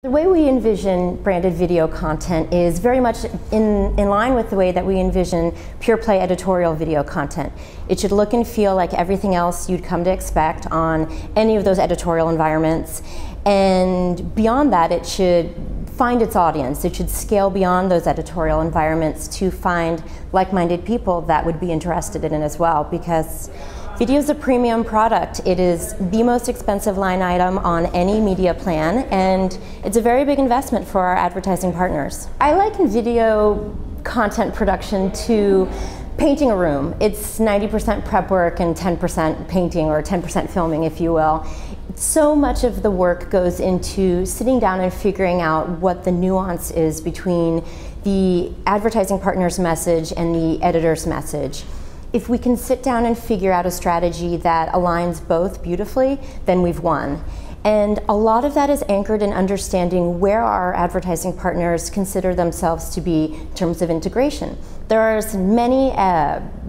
The way we envision branded video content is very much in line with the way that we envision pure play editorial video content. It should look and feel like everything else you'd come to expect on any of those editorial environments. And beyond that, it should find its audience. It should scale beyond those editorial environments to find like-minded people that would be interested in it as well, because video is a premium product. It is the most expensive line item on any media plan, and it's a very big investment for our advertising partners. I liken video content production to painting a room. It's 90% prep work and 10% painting, or 10% filming, if you will. So much of the work goes into sitting down and figuring out what the nuance is between the advertising partner's message and the editor's message. If we can sit down and figure out a strategy that aligns both beautifully, then we've won. And a lot of that is anchored in understanding where our advertising partners consider themselves to be in terms of integration. There are as many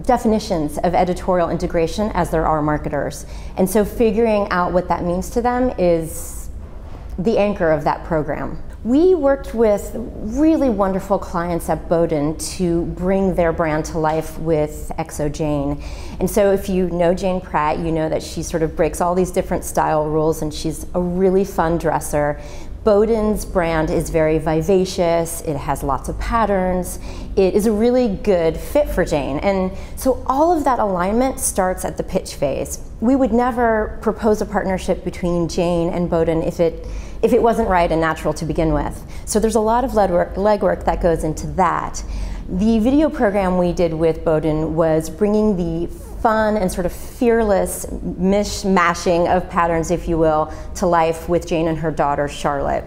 definitions of editorial integration as there are marketers. And so figuring out what that means to them is the anchor of that program. We worked with really wonderful clients at Bowdoin to bring their brand to life with XO Jane. And so if you know Jane Pratt, you know that she sort of breaks all these different style rules, and she's a really fun dresser. Bowdoin's brand is very vivacious, it has lots of patterns, it is a really good fit for Jane. And so all of that alignment starts at the pitch phase. We would never propose a partnership between Jane and Bowdoin if it wasn't right and natural to begin with. So there's a lot of legwork that goes into that. The video program we did with Bowdoin was bringing the fun and sort of fearless mishmashing of patterns, if you will, to life with Jane and her daughter, Charlotte.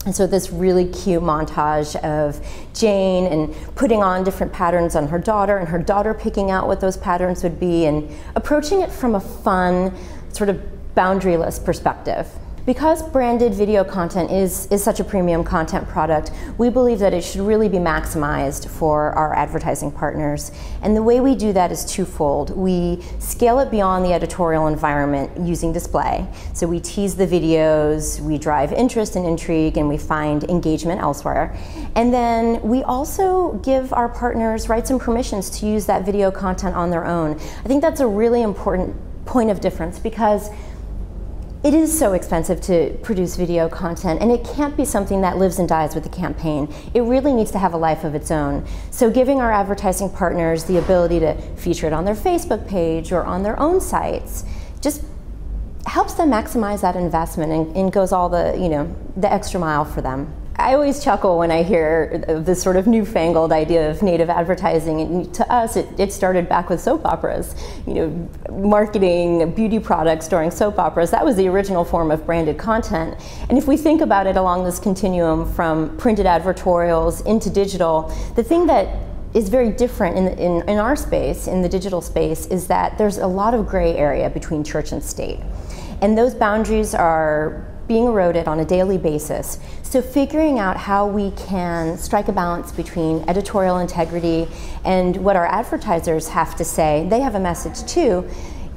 And so this really cute montage of Jane and putting on different patterns on her daughter, and her daughter picking out what those patterns would be, and approaching it from a fun, sort of boundaryless perspective. Because branded video content is such a premium content product, we believe that it should really be maximized for our advertising partners. And the way we do that is twofold. We scale it beyond the editorial environment using display. So we tease the videos, we drive interest and intrigue, and we find engagement elsewhere. And then we also give our partners rights and permissions to use that video content on their own. I think that's a really important point of difference, because it is so expensive to produce video content, and it can't be something that lives and dies with the campaign. It really needs to have a life of its own. So giving our advertising partners the ability to feature it on their Facebook page or on their own sites just helps them maximize that investment and goes all the extra mile for them. I always chuckle when I hear this sort of newfangled idea of native advertising. And to us, it started back with soap operas. Marketing beauty products during soap operas, that was the original form of branded content. And if we think about it along this continuum from printed advertorials into digital, the thing that is very different in our space, in the digital space, is that there's a lot of gray area between church and state. And those boundaries are being eroded on a daily basis. So figuring out how we can strike a balance between editorial integrity and what our advertisers have to say, they have a message too,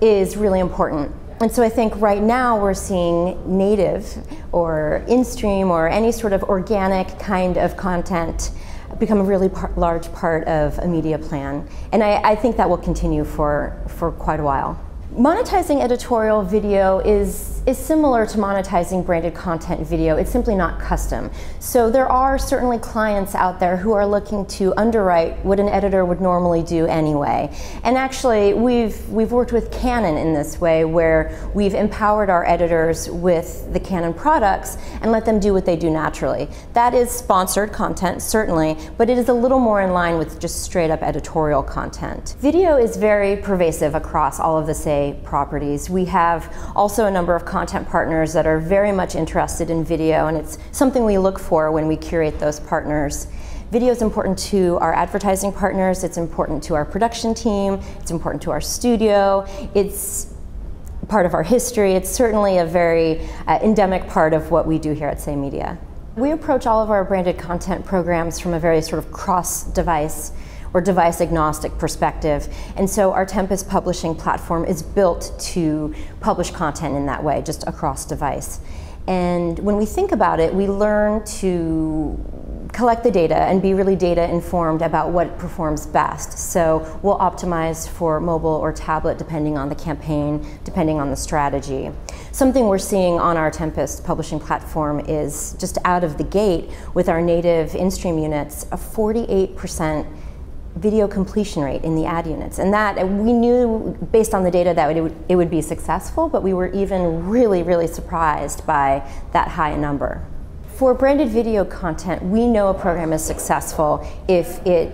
is really important. And so I think right now we're seeing native or in-stream or any sort of organic kind of content become a really large part of a media plan. And I think that will continue for quite a while. Monetizing editorial video is similar to monetizing branded content video. It's simply not custom. So there are certainly clients out there who are looking to underwrite what an editor would normally do anyway. And actually, we've worked with Canon in this way, where we've empowered our editors with the Canon products and let them do what they do naturally. That is sponsored content, certainly, but it is a little more in line with just straight up editorial content. Video is very pervasive across all of the properties. We have also a number of content partners that are very much interested in video, and it's something we look for when we curate those partners. Video is important to our advertising partners, it's important to our production team, it's important to our studio, it's part of our history, it's certainly a very endemic part of what we do here at Say Media. We approach all of our branded content programs from a very sort of cross-device or device agnostic perspective. And so our Tempest publishing platform is built to publish content in that way, just across device. And when we think about it, we learn to collect the data and be really data informed about what performs best. So we'll optimize for mobile or tablet depending on the campaign, depending on the strategy. Something we're seeing on our Tempest publishing platform is just out of the gate with our native in-stream units, a 48% video completion rate in the ad units. And that, we knew based on the data that it would be successful, but we were even really, really surprised by that high number. For branded video content, we know a program is successful if it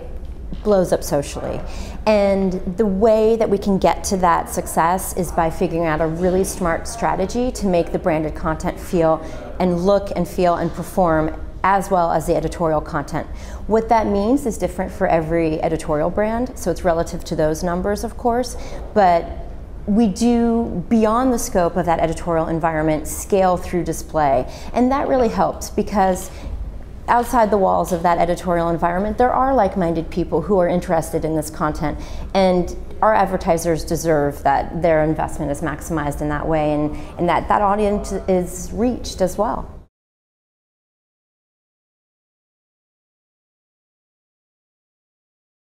blows up socially. And the way that we can get to that success is by figuring out a really smart strategy to make the branded content feel and look and feel and perform as well as the editorial content. What that means is different for every editorial brand, so it's relative to those numbers, of course, but we do, beyond the scope of that editorial environment, scale through display. And that really helps because outside the walls of that editorial environment, there are like-minded people who are interested in this content. And our advertisers deserve that their investment is maximized in that way and that that audience is reached as well.